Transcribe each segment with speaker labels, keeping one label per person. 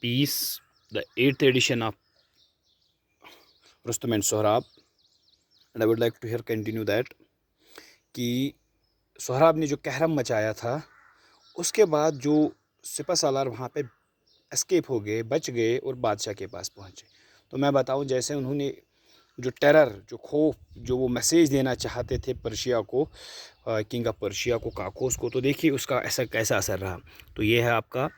Speaker 1: piece, the 8th edition of Rustum and Sohrab, and I would like to here continue that कि सोहराब ने जो कहरम मचाया था उसके बाद जो सिपह सालार वहाँ पे एस्केप हो गए, बच गए और बादशाह के पास पहुँचे। तो मैं बताऊँ, जैसे उन्होंने जो टेरर, जो खौफ, जो वो मैसेज देना चाहते थे पर्शिया को, किंग ऑफ पर्शिया को, काकोस को, तो देखिए उसका ऐसा कैसा असर रहा। तो ये है आपका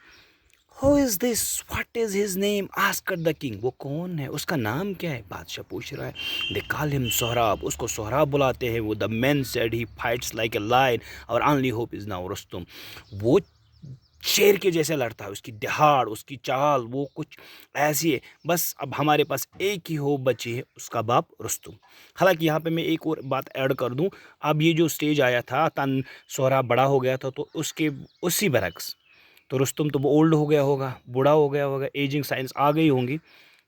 Speaker 1: who is this, what is his name, asked the king. वो कौन है, उसका नाम क्या है, बादशाह पूछ रहा है। दे कॉल हिम सोहराब, उसको सोहराब बुलाते हैं। वो the man said he fights like a lion, और only hope is now Rustum. वो शेर के जैसे लड़ता है, उसकी दहाड़, उसकी चाल, वो कुछ ऐसी है। बस अब हमारे पास एक ही होप बची है, उसका बाप रुस्तुम। हालांकि यहाँ पे मैं एक और बात ऐड कर दूँ। अब ये जो स्टेज आया था, तन सोहराब बड़ा हो गया था, तो उसके उसी बरक्स तो रुस्तुम तो वो ओल्ड हो गया होगा, बूढ़ा हो गया होगा, एजिंग साइंस आ गई होंगी।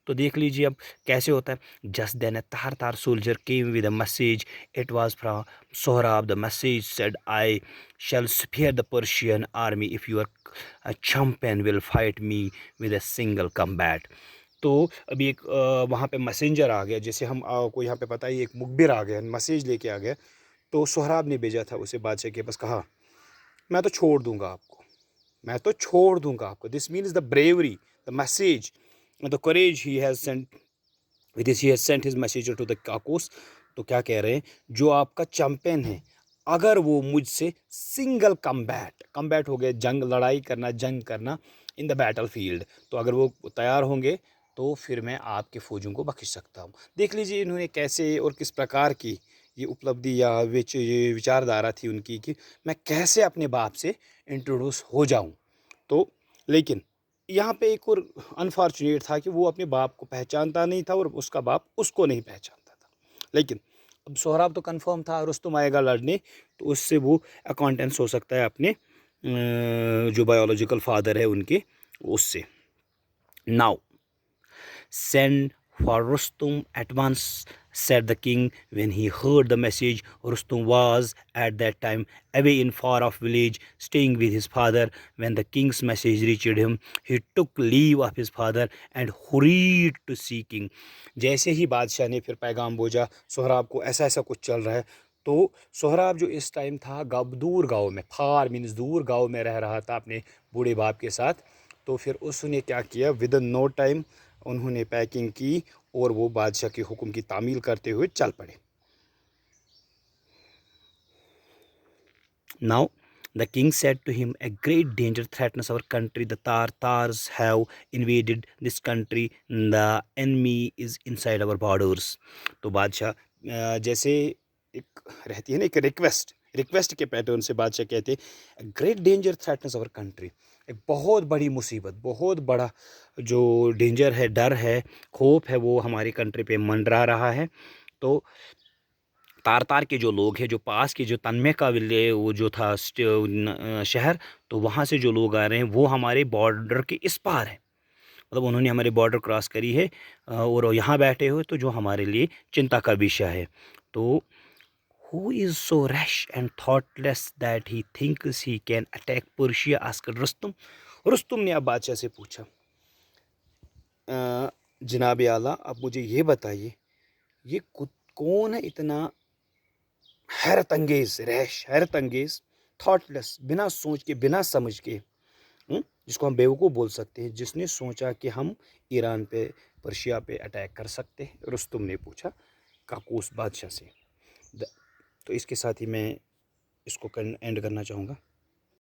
Speaker 1: तो देख लीजिए अब कैसे होता है। जस्ट देन ए तार तार soldier came with a message, it was from Sohrab. The message said, I shall spare the Persian army if your champion will fight me with a single combat. तो अभी एक वहाँ पे मैसेंजर आ गया, जैसे हम को यहाँ पे पता है, एक मुखबिर आ गया, मैसेज लेके आ गया। तो सोहराब ने भेजा था उसे बादशाह के पास, कहा मैं तो छोड़ दूंगा आपको, मैं तो छोड़ दूंगा आपको। This means the bravery, the message, the courage he has sent, with this he has sent his message to the kakos. तो क्या कह रहे हैं, जो आपका चैंपियन है, अगर वो मुझसे सिंगल कम्बैट, कम्बैट हो गया जंग, लड़ाई करना, जंग करना, इन द बैटल फील्ड, तो अगर वो तैयार होंगे तो फिर मैं आपके फौजों को बख्श सकता हूँ। देख लीजिए इन्होंने कैसे और किस प्रकार की ये उपलब्धि या ये विचारधारा थी उनकी कि मैं कैसे अपने बाप से इंट्रोड्यूस हो जाऊँ। तो लेकिन यहाँ पे एक और अनफॉर्चुनेट था कि वो अपने बाप को पहचानता नहीं था और उसका बाप उसको नहीं पहचानता था। लेकिन अब सोहराब तो कंफर्म था, रुस्तुम आएगा लड़ने, तो उससे वो अकाउंटेंस हो सकता है अपने जो बायोलॉजिकल फादर है उनके, उससे। Now send for Rustum at once, said the king. When he heard the message, Rustum was at that time away in far off village, staying with his father. When the king's message reached him, he took leave of his father and hurried to see king. जैसे ही बादशाह ने फिर पैगाम भेजा सोहराब को, ऐसा ऐसा कुछ चल रहा है, तो सोहराब जो इस टाइम था दूर गाँव में, फार मीन्स दूर गाँव में रह रहा था अपने बूढ़े बाप के साथ। तो फिर उसने क्या किया, विद इन नो टाइम उन्होंने पैकिंग की और वो बादशाह के हुक्म की तामील करते हुए चल पड़े। Now the king said to him, a great danger threatens our country, the tars have invaded this country, the enemy is inside our borders. तो बादशाह जैसे एक रहती है ना, एक रिक्वेस्ट के पैटर्न से बादशाह कहते हैं, great danger threatens our country, एक बहुत बड़ी मुसीबत, बहुत बड़ा जो डेंजर है, डर है, खौफ है, वो हमारी कंट्री पे मंडरा रहा है। तो तार तार के जो लोग हैं, जो पास के जो तनमे का विले वो जो था शहर, तो वहाँ से जो लोग आ रहे हैं वो हमारे बॉर्डर के इस पार है, मतलब उन्होंने हमारे बॉर्डर क्रॉस करी है और यहाँ बैठे हुए, तो जो हमारे लिए चिंता का विषय है। तो who is so rash and thoughtless that he thinks he can attack Persia, asked Rustam. Rustam ने अब बादशाह से पूछा, जनाब आला अब मुझे ये बताइए, ये कौन है इतना हैरत अंगेज, रैश, हैरत अंगेज, थॉटलेस, बिना सोच के, बिना समझ के, जिसको हम बेवकूफ़ बोल सकते हैं, जिसने सोचा कि हम ईरान पे, पर्शिया पे अटैक कर सकते हैं। रुस्तुम ने पूछा काकूस बादशाह से। तो इसके साथ ही मैं इसको एंड करना चाहूँगा।